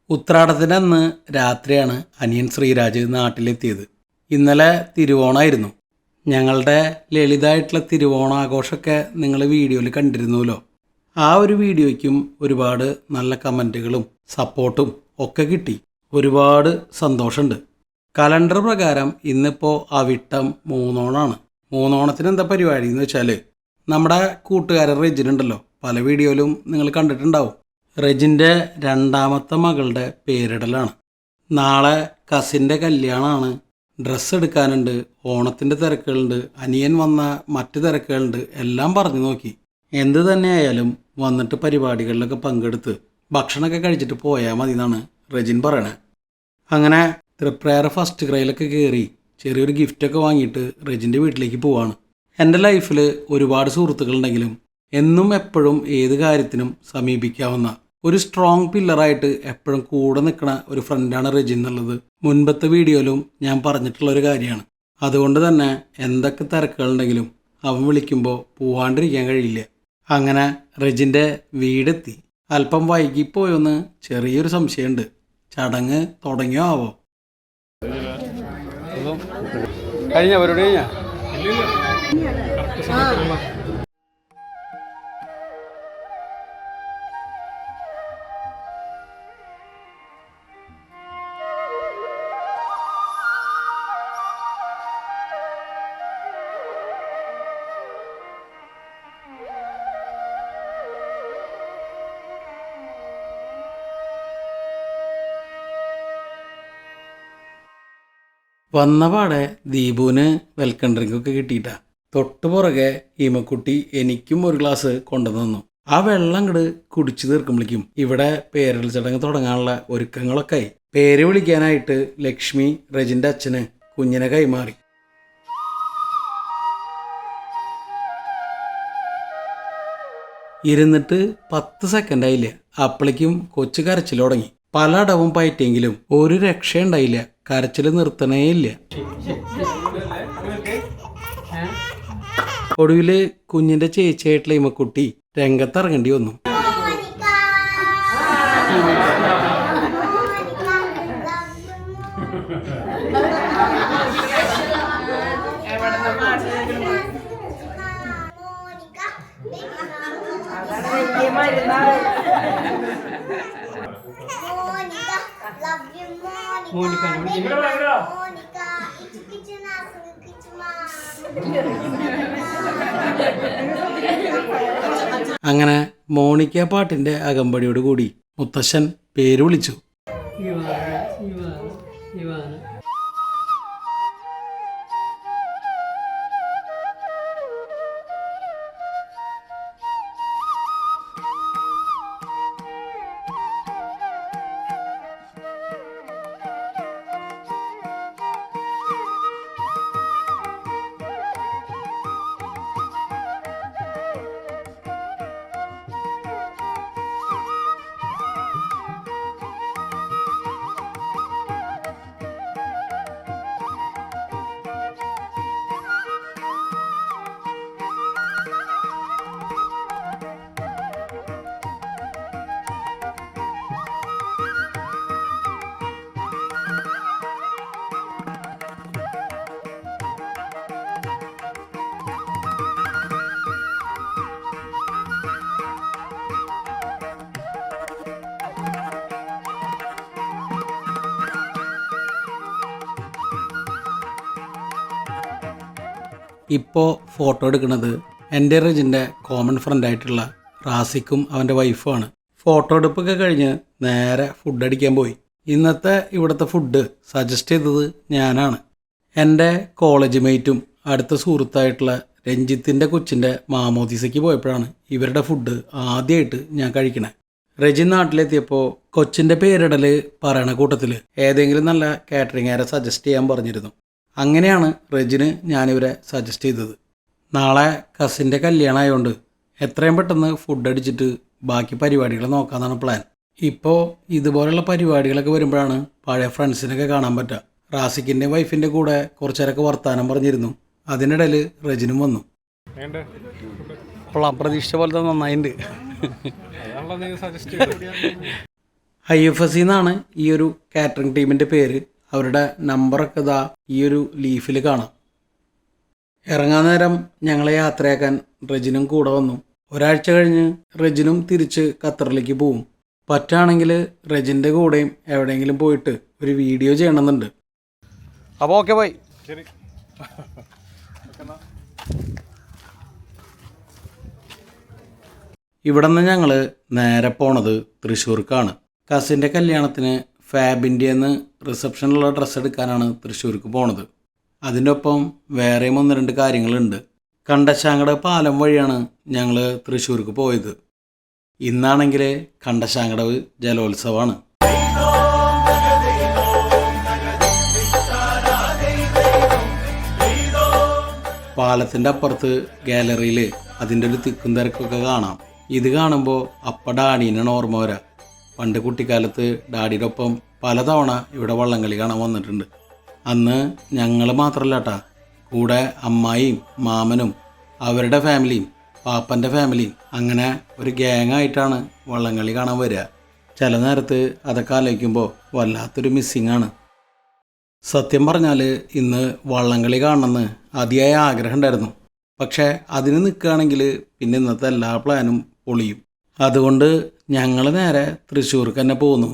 ഉത്രാടത്തിൻ്റെ അന്ന് രാത്രിയാണ് അനിയൻ ശ്രീരാജ് നാട്ടിലെത്തിയത്. ഇന്നലെ തിരുവോണമായിരുന്നു. ഞങ്ങളുടെ ലളിതമായിട്ടുള്ള തിരുവോണാഘോഷമൊക്കെ നിങ്ങൾ വീഡിയോയിൽ കണ്ടിരുന്നുവല്ലോ. ആ ഒരു വീഡിയോയ്ക്കും ഒരുപാട് നല്ല കമൻറ്റുകളും സപ്പോർട്ടും ഒക്കെ കിട്ടി. ഒരുപാട് സന്തോഷമുണ്ട്. കലണ്ടർ പ്രകാരം ഇന്നിപ്പോൾ അവിട്ടം മൂന്നോണമാണ്. മൂന്നോണത്തിന് എന്താ പരിപാടി എന്ന് വെച്ചാൽ, നമ്മുടെ കൂട്ടുകാരൻ റെജിനുണ്ടല്ലോ, പല വീഡിയോയിലും നിങ്ങൾ കണ്ടിട്ടുണ്ടാവും. റെജിൻ്റെ രണ്ടാമത്തെ മകളുടെ പേരിടലാണ്. നാളെ കസിൻ്റെ കല്യാണമാണ്. ഡ്രസ്സ് എടുക്കാനുണ്ട്, ഓണത്തിൻ്റെ തിരക്കുകളുണ്ട്, അനിയൻ വന്ന മറ്റ് തിരക്കുകളുണ്ട്, എല്ലാം പറഞ്ഞു നോക്കി. എന്ത് തന്നെയായാലും വന്നിട്ട് പരിപാടികളിലൊക്കെ പങ്കെടുത്ത് ഭക്ഷണമൊക്കെ കഴിച്ചിട്ട് പോയാൽ മതി എന്നാണ് റെജിൻ പറയണേ. അങ്ങനെ തൃപ്രയാർ ഫസ്റ്റ് ക്രൈയിലൊക്കെ കയറി ചെറിയൊരു ഗിഫ്റ്റൊക്കെ വാങ്ങിയിട്ട് റെജിൻ്റെ വീട്ടിലേക്ക് പോവാണ്. എൻ്റെ ലൈഫിൽ ഒരുപാട് സുഹൃത്തുക്കളുണ്ടെങ്കിലും എന്നും എപ്പോഴും ഏത് കാര്യത്തിനും സമീപിക്കാവുന്ന ഒരു സ്ട്രോങ് പില്ലറായിട്ട് എപ്പോഴും കൂടെ നിൽക്കുന്ന ഒരു ഫ്രണ്ടാണ് റെജിൻ എന്നുള്ളത് മുൻപത്തെ വീഡിയോയിലും ഞാൻ പറഞ്ഞിട്ടുള്ളൊരു കാര്യമാണ്. അതുകൊണ്ട് തന്നെ എന്തൊക്കെ തിരക്കുകളുണ്ടെങ്കിലും അവൻ വിളിക്കുമ്പോൾ പോവാണ്ടിരിക്കാൻ കഴിയില്ല. അങ്ങനെ റെജിൻ്റെ വീടെത്തി. അല്പം വൈകിപ്പോയൊന്ന് ചെറിയൊരു സംശയമുണ്ട്. ചടങ്ങ് തുടങ്ങിയോ ആവോ? കഴിഞ്ഞ പരിപാടി കഴിഞ്ഞാ വന്നപാടെ ദീപുവിന് വെൽക്കം ഡ്രിങ്കൊക്കെ കിട്ടിയിട്ടാ. തൊട്ട് പുറകെ ഈമക്കുട്ടി എനിക്കും ഒരു ഗ്ലാസ് കൊണ്ടുവന്നു. ആ വെള്ളം അങ്ങോട്ട് കുടിച്ചു തീർക്കുമ്പോഴേക്കും ഇവിടെ പേരിടൽ ചടങ്ങ് തുടങ്ങാനുള്ള ഒരുക്കങ്ങളൊക്കെ ആയി. പേര് വിളിക്കാനായിട്ട് ലക്ഷ്മി റെജിൻ്റെ അച്ഛന് കുഞ്ഞിനെ കൈമാറി. ഇരുന്നിട്ട് 10 സെക്കൻഡ് ആയില്ല, അപ്പോഴേക്കും കൊച്ചു കരച്ചിൽ തുടങ്ങി. പല അടവും പയറ്റെങ്കിലും ഒരു രക്ഷയുണ്ടായില്ല. കരച്ചിൽ നിർത്തണേ ഇല്ല. ഒടുവിൽ കുഞ്ഞിൻ്റെ ചേച്ചിയായിട്ടുള്ള ഇമക്കുട്ടി രംഗത്തിറങ്ങേണ്ടി വന്നു. അങ്ങനെ മോണിക്ക പാട്ടിന്റെ അകമ്പടിയോട് കൂടി മുത്തശ്ശൻ പേര് വിളിച്ചു. ഇപ്പോൾ ഫോട്ടോ എടുക്കുന്നത് എൻ്റെ റെജിൻ്റെ കോമൺ ഫ്രണ്ടായിട്ടുള്ള റാസിക്കും അവൻ്റെ വൈഫുമാണ്. ഫോട്ടോ എടുപ്പൊക്കെ കഴിഞ്ഞ് നേരെ ഫുഡ് അടിക്കാൻ പോയി. ഇന്നത്തെ ഇവിടുത്തെ ഫുഡ് സജസ്റ്റ് ചെയ്തത് ഞാനാണ്. എൻ്റെ കോളേജ് മേറ്റും അടുത്ത സുഹൃത്തായിട്ടുള്ള രഞ്ജിത്തിൻ്റെ കൊച്ചിൻ്റെ മാമോദീസയ്ക്ക് പോയപ്പോഴാണ് ഇവരുടെ ഫുഡ് ആദ്യമായിട്ട് ഞാൻ കഴിക്കണേ. റെജിൻ നാട്ടിലെത്തിയപ്പോൾ കൊച്ചിൻ്റെ പേരിടൽ പറയണ കൂട്ടത്തിൽ ഏതെങ്കിലും നല്ല കാറ്ററിംഗുകാരെ സജസ്റ്റ് ചെയ്യാൻ പറഞ്ഞിരുന്നു. അങ്ങനെയാണ് റെജിന് ഞാനിവരെ സജസ്റ്റ് ചെയ്തത്. നാളെ കസിൻ്റെ കല്യാണം ആയതുകൊണ്ട് എത്രയും പെട്ടെന്ന് ഫുഡ് അടിച്ചിട്ട് ബാക്കി പരിപാടികൾ നോക്കാമെന്നാണ് പ്ലാൻ. ഇപ്പോൾ ഇതുപോലുള്ള പരിപാടികളൊക്കെ വരുമ്പോഴാണ് പഴയ ഫ്രണ്ട്സിനൊക്കെ കാണാൻ പറ്റുക. റാസിക്കിൻ്റെ വൈഫിൻ്റെ കൂടെ കുറച്ചേരൊക്കെ വർത്താനം പറഞ്ഞിരുന്നു. അതിനിടയിൽ റെജിനും വന്നു. അപ്പോൾ അപ്രതീക്ഷിച്ച പോലത്തെ നന്നായിട്ടുണ്ട്. IFSC എന്നാണ് ഈ ഒരു കാറ്ററിംഗ് ടീമിൻ്റെ പേര്. അവരുടെ നമ്പറൊക്കെ ഇതാ ഈ ഒരു ലീഫിൽ കാണാം. ഇറങ്ങാൻ നേരം ഞങ്ങളെ യാത്രയാക്കാൻ റെജിനും കൂടെ വന്നു. ഒരാഴ്ച കഴിഞ്ഞ് റെജിനും തിരിച്ച് ഖത്തറിലേക്ക് പോവും. പറ്റുകയാണെങ്കിൽ റെജിൻ്റെ കൂടെയും എവിടെയെങ്കിലും പോയിട്ട് ഒരു വീഡിയോ ചെയ്യണമെന്നുണ്ട്. അപ്പോൾ ഓക്കെ ബൈ. ശരി. ഇവിടെ നിന്ന് ഞങ്ങൾ നേരെ പോണത് തൃശ്ശൂർക്കാണ്. കസിൻ്റെ കല്യാണത്തിന് ഫാബിൻ്റെന്ന് റിസപ്ഷനിലുള്ള ഡ്രസ്സ് എടുക്കാനാണ് തൃശ്ശൂർക്ക് പോണത്. അതിൻ്റെ ഒപ്പം വേറെയും 1-2 കാര്യങ്ങളുണ്ട്. കണ്ടശാങ്കട പാലം വഴിയാണ് ഞങ്ങൾ തൃശ്ശൂർക്ക് പോയത്. ഇന്നാണെങ്കിൽ കണ്ടശാങ്കടവ് ജലോത്സവമാണ്. പാലത്തിൻ്റെ അപ്പുറത്ത് ഗാലറിയിൽ അതിൻ്റെ ഒരു തിക്കും തിരക്കൊക്കെ കാണാം. ഇത് കാണുമ്പോൾ ഡാഡീനാണ് ഓർമ്മ വരാം. പണ്ട് കുട്ടിക്കാലത്ത് ഡാഡിയുടെ ഒപ്പം പലതവണ ഇവിടെ വള്ളംകളി കാണാൻ വന്നിട്ടുണ്ട്. അന്ന് ഞങ്ങൾ മാത്രമല്ല കേട്ടാ, കൂടെ അമ്മായിയും മാമനും അവരുടെ ഫാമിലിയും പാപ്പൻ്റെ ഫാമിലിയും അങ്ങനെ ഒരു ഗ്യാങ്ങായിട്ടാണ് വള്ളംകളി കാണാൻ വരിക. ചില നേരത്ത് അതൊക്കെ ആലോചിക്കുമ്പോൾ വല്ലാത്തൊരു മിസ്സിങ്ങാണ്. സത്യം പറഞ്ഞാൽ ഇന്ന് വള്ളംകളി കാണണമെന്ന് അതിയായ ആഗ്രഹം ഉണ്ടായിരുന്നു. പക്ഷേ അതിന് നിൽക്കുകയാണെങ്കിൽ പിന്നെ ഇന്നത്തെ എല്ലാ പ്ലാനും പൊളിയും. അതുകൊണ്ട് ഞങ്ങൾ നേരെ തൃശ്ശൂർക്ക് തന്നെ പോന്നു.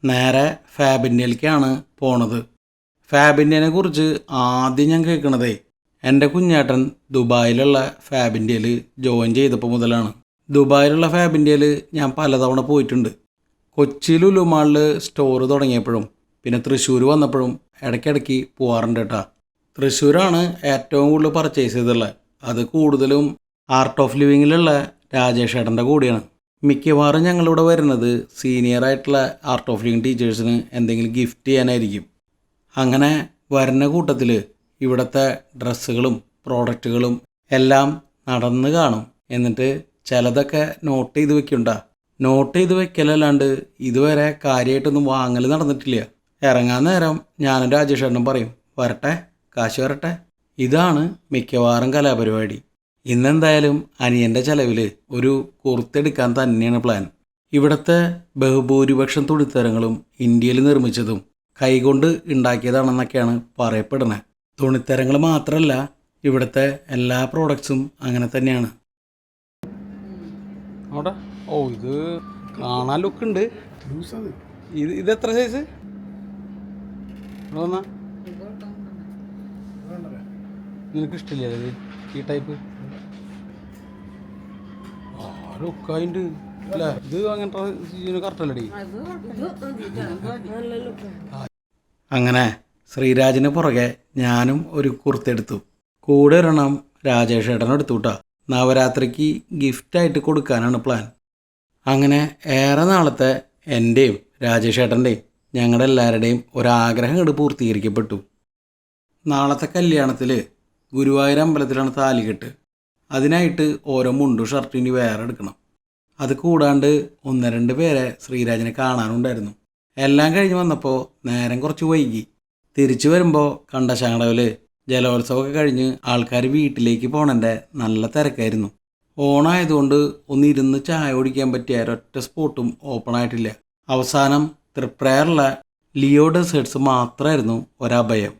നേരെ ഫാബിൻ്റെയിലേക്കാണ് പോണത്. ഫാബിൻ്റെനെ കുറിച്ച് ആദ്യം ഞാൻ കേൾക്കണതേ എൻ്റെ കുഞ്ഞേട്ടൻ ദുബായിലുള്ള ഫാബിൻ്റെയിൽ ജോയിൻ ചെയ്തപ്പോൾ മുതലാണ്. ദുബായിലുള്ള ഫാബിൻ്റെയിൽ ഞാൻ പലതവണ പോയിട്ടുണ്ട്. കൊച്ചി ലുലു മാളിൽ സ്റ്റോർ തുടങ്ങിയപ്പോഴും പിന്നെ തൃശ്ശൂർ വന്നപ്പോഴും ഇടയ്ക്കിടയ്ക്ക് പോകാറുണ്ട് കേട്ടോ. തൃശ്ശൂരാണ് ഏറ്റവും കൂടുതൽ പർച്ചേസ് ചെയ്തിട്ടുള്ളത്. അത് കൂടുതലും ആർട്ട് ഓഫ് ലിവിങ്ങിലുള്ള രാജേഷ് ഏട്ടൻ്റെ കൂടെയാണ്. മിക്കവാറും ഞങ്ങളിവിടെ വരുന്നത് സീനിയറായിട്ടുള്ള ആർട്ട് ഓഫ് ലിവിങ് ടീച്ചേഴ്സിന് എന്തെങ്കിലും ഗിഫ്റ്റ് ചെയ്യാനായിരിക്കും. അങ്ങനെ വരുന്ന കൂട്ടത്തിൽ ഇവിടുത്തെ ഡ്രസ്സുകളും പ്രോഡക്റ്റുകളും എല്ലാം നടന്ന് കാണും. എന്നിട്ട് ചിലതൊക്കെ നോട്ട് ചെയ്ത് വെക്കണ്ട. നോട്ട് ചെയ്ത് വെക്കലല്ലാണ്ട് ഇതുവരെ കാര്യമായിട്ടൊന്നും വാങ്ങൽ നടന്നിട്ടില്ല. ഇറങ്ങാൻ നേരം ഞാനും രാജേഷ് ഏട്ടനും പറയും, വരട്ടെ കാശ് വരട്ടെ. ഇതാണ് മിക്കവാറും കലാപരിപാടി. ഇന്നെന്തായാലും അനിയൻ്റെ ചിലവിൽ ഒരു കുർത്തെടുക്കാൻ തന്നെയാണ് പ്ലാൻ. ഇവിടുത്തെ ബഹുഭൂരിപക്ഷം തുണിത്തരങ്ങളും ഇന്ത്യയിൽ നിർമ്മിച്ചതും കൈകൊണ്ട് ഉണ്ടാക്കിയതാണെന്നൊക്കെയാണ് പറയപ്പെടുന്നത്. തുണിത്തരങ്ങൾ മാത്രമല്ല, ഇവിടുത്തെ എല്ലാ പ്രോഡക്ട്സും അങ്ങനെ തന്നെയാണ്. അവിടെ ഇത് കാണാൻ ലുക്കുണ്ട്. ഇത് എത്ര സൈസ്? നിനക്ക് ഇഷ്ടമില്ല ഇത് ഈ ടൈപ്പ്? ലുക്കായിട്ട് അല്ലേ? ഇത് അങ്ങനത്തെ കറക്റ്റല്ലടി. അങ്ങനെ ശ്രീരാജിന് പുറകെ ഞാനും ഒരു കുർത്തെടുത്തു. കൂടെ ഒരെണ്ണം രാജേഷ് ഏട്ടനും എടുത്തു കേട്ടോ. നവരാത്രിക്ക് ഗിഫ്റ്റായിട്ട് കൊടുക്കാനാണ് പ്ലാൻ. അങ്ങനെ ഏറെ നാളത്തെ എൻ്റെയും രാജേഷ് ഏട്ടൻ്റെയും ഞങ്ങളുടെ എല്ലാവരുടെയും ഒരാഗ്രഹം കണ്ട് പൂർത്തീകരിക്കപ്പെട്ടു. നാളത്തെ കല്യാണത്തിൽ ഗുരുവായൂർ അമ്പലത്തിലാണ് താലികെട്ട്. അതിനായിട്ട് ഓരോ മുണ്ടും ഷർട്ടും ഇനി വേറെ എടുക്കണം. അത് കൂടാണ്ട് 1-2 പേരെ ശ്രീരാജിനെ കാണാനുണ്ടായിരുന്നു. എല്ലാം കഴിഞ്ഞ് വന്നപ്പോൾ നേരം കുറച്ച് വൈകി. തിരിച്ചു വരുമ്പോൾ കണ്ടശാങ്കടവിൽ ജലോത്സവമൊക്കെ കഴിഞ്ഞ് ആൾക്കാർ വീട്ടിലേക്ക് പോകണൻ്റെ നല്ല തിരക്കായിരുന്നു. ഓണായതുകൊണ്ട് ഒന്നിരുന്ന് ചായ കുടിക്കാൻ പറ്റിയ ഒരൊറ്റ സ്പോട്ടും ഓപ്പൺ ആയിട്ടില്ല. അവസാനം തൃപ്രയാറുള്ള ലിയോ ഡെസേർട്സ് മാത്രമായിരുന്നു ഒരഭയം.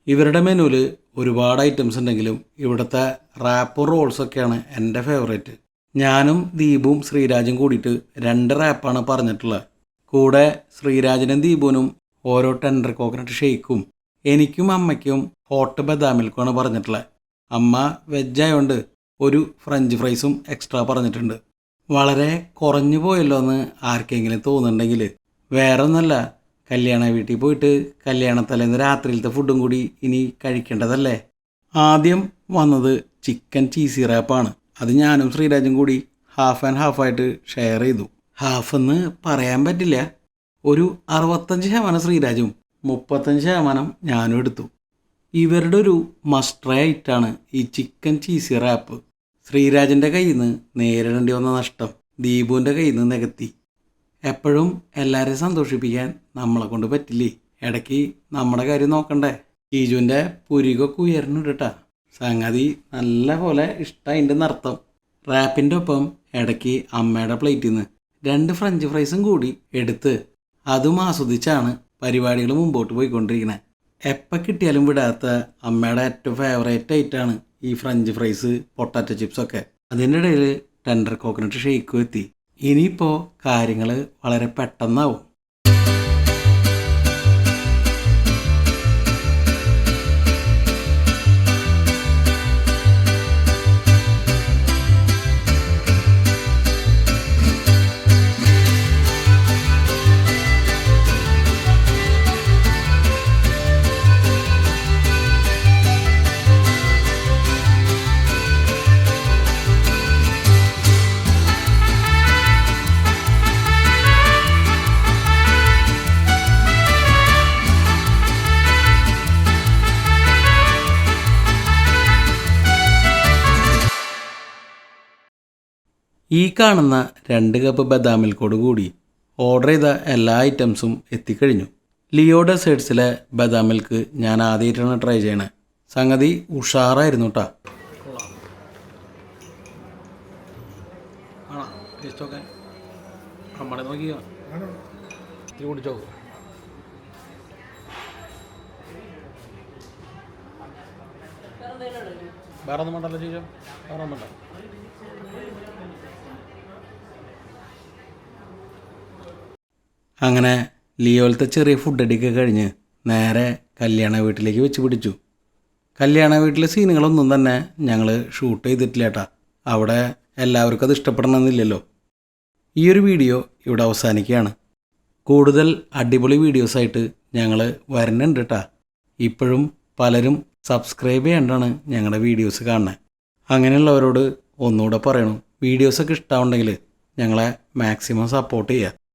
ഇവരുടെ മെനുവിൽ ഒരുപാട് ഐറ്റംസ് ഉണ്ടെങ്കിലും ഇവിടുത്തെ റാപ്പും റോൾസൊക്കെയാണ് എൻ്റെ ഫേവറേറ്റ്. ഞാനും ദീപും ശ്രീരാജും കൂടിയിട്ട് 2 റാപ്പാണ് പറഞ്ഞിട്ടുള്ളത്. കൂടെ ശ്രീരാജിനും ദീപുവിനും ഓരോ ടെൻഡർ കോക്കനട്ട് ഷേക്കും എനിക്കും അമ്മയ്ക്കും ഹോട്ട് ബദാം മിൽക്കുമാണ് പറഞ്ഞിട്ടുള്ളത്. അമ്മ വെജായതുകൊണ്ട് ഒരു ഫ്രഞ്ച് ഫ്രൈസും എക്സ്ട്രാ പറഞ്ഞിട്ടുണ്ട്. വളരെ കുറഞ്ഞു പോയല്ലോ എന്ന് ആർക്കെങ്കിലും തോന്നുന്നുണ്ടെങ്കിൽ വേറെ ഒന്നല്ല, കല്യാണ വീട്ടിൽ പോയിട്ട് കല്യാണത്തലേന്ന് രാത്രിയിലത്തെ ഫുഡും കൂടി ഇനി കഴിക്കേണ്ടതല്ലേ. ആദ്യം വന്നത് ചിക്കൻ ചീസി റാപ്പാണ്. അത് ഞാനും ശ്രീരാജും കൂടി ഹാഫ് ആൻഡ് ഹാഫായിട്ട് ഷെയർ ചെയ്തു. ഹാഫെന്ന് പറയാൻ പറ്റില്ല, ഒരു 65% ശ്രീരാജും 35% ഞാനും എടുത്തു. ഇവരുടെ ഒരു മസ്റ്റർ ഐറ്റാണ് ഈ ചിക്കൻ ചീസി റാപ്പ്. ശ്രീരാജിൻ്റെ കയ്യിൽ നിന്ന് നേരിടേണ്ടി വന്ന നഷ്ടം ദീപുവിൻ്റെ കയ്യിൽ നിന്ന് നികത്തി. എപ്പോഴും എല്ലാവരെയും സന്തോഷിപ്പിക്കാൻ നമ്മളെ കൊണ്ട് പറ്റില്ലേ, ഇടയ്ക്ക് നമ്മുടെ കാര്യം നോക്കണ്ടേ. ഈജുവിൻ്റെ പുരികൊക്കെ ഉയർന്നിട്ട് കേട്ടാ. സംഗതി നല്ല പോലെ ഇഷ്ടമായിൻ്റെ നർത്തം. റാപ്പിൻ്റെ ഒപ്പം ഇടയ്ക്ക് അമ്മയുടെ പ്ലേറ്റിൽ നിന്ന് 2 ഫ്രഞ്ച് ഫ്രൈസും കൂടി എടുത്ത് അതും ആസ്വദിച്ചാണ് പരിപാടികൾ മുമ്പോട്ട് പോയിക്കൊണ്ടിരിക്കുന്നത്. എപ്പോൾ കിട്ടിയാലും വിടാത്ത അമ്മയുടെ ഏറ്റവും ഫേവറേറ്റ് ആയിട്ടാണ് ഈ ഫ്രഞ്ച് ഫ്രൈസ്, പൊട്ടാറ്റോ ചിപ്സൊക്കെ. അതിൻ്റെ ഇടയിൽ ടെൻഡർ കോക്കനട്ട് ഷേക്കും എത്തി. ഇനിയിപ്പോൾ കാര്യങ്ങൾ വളരെ പെട്ടെന്നാവും. ഈ കാണുന്ന 2 കപ്പ് ബദാം മിൽക്കോട് കൂടി ഓർഡർ ചെയ്ത എല്ലാ ഐറ്റംസും എത്തിക്കഴിഞ്ഞു. ലിയോ ഡെസേർട്സിലെ ബദാം മിൽക്ക് ഞാൻ ആദ്യമായിട്ടാണ് ട്രൈ ചെയ്യണേ. സംഗതി ഉഷാറായിരുന്നു കേട്ടോ. വേറെ ഒന്നും വേണ്ടല്ലോ ചേച്ചോ, വേറെ ഒന്നും വേണ്ട. അങ്ങനെ ലിയോയിലത്തെ ചെറിയ ഫുഡ് അടിയൊക്കെ കഴിഞ്ഞ് നേരെ കല്യാണ വീട്ടിലേക്ക് വെച്ച് പിടിച്ചു. കല്യാണ വീട്ടിലെ സീനുകളൊന്നും തന്നെ ഞങ്ങൾ ഷൂട്ട് ചെയ്തിട്ടില്ല കേട്ടാ. അവിടെ എല്ലാവർക്കും അത് ഇഷ്ടപ്പെടണമെന്നില്ലല്ലോ. ഈ ഒരു വീഡിയോ ഇവിടെ അവസാനിക്കുകയാണ്. കൂടുതൽ അടിപൊളി വീഡിയോസായിട്ട് ഞങ്ങൾ വരുന്നുണ്ട് കേട്ടാ. ഇപ്പോഴും പലരും സബ്സ്ക്രൈബ് ചെയ്യാണ്ടാണ് ഞങ്ങളുടെ വീഡിയോസ് കാണുന്നത്. അങ്ങനെയുള്ളവരോട് ഒന്നുകൂടെ പറയണം, വീഡിയോസൊക്കെ ഇഷ്ടമുണ്ടെങ്കിൽ ഞങ്ങളെ മാക്സിമം സപ്പോർട്ട് ചെയ്യുക.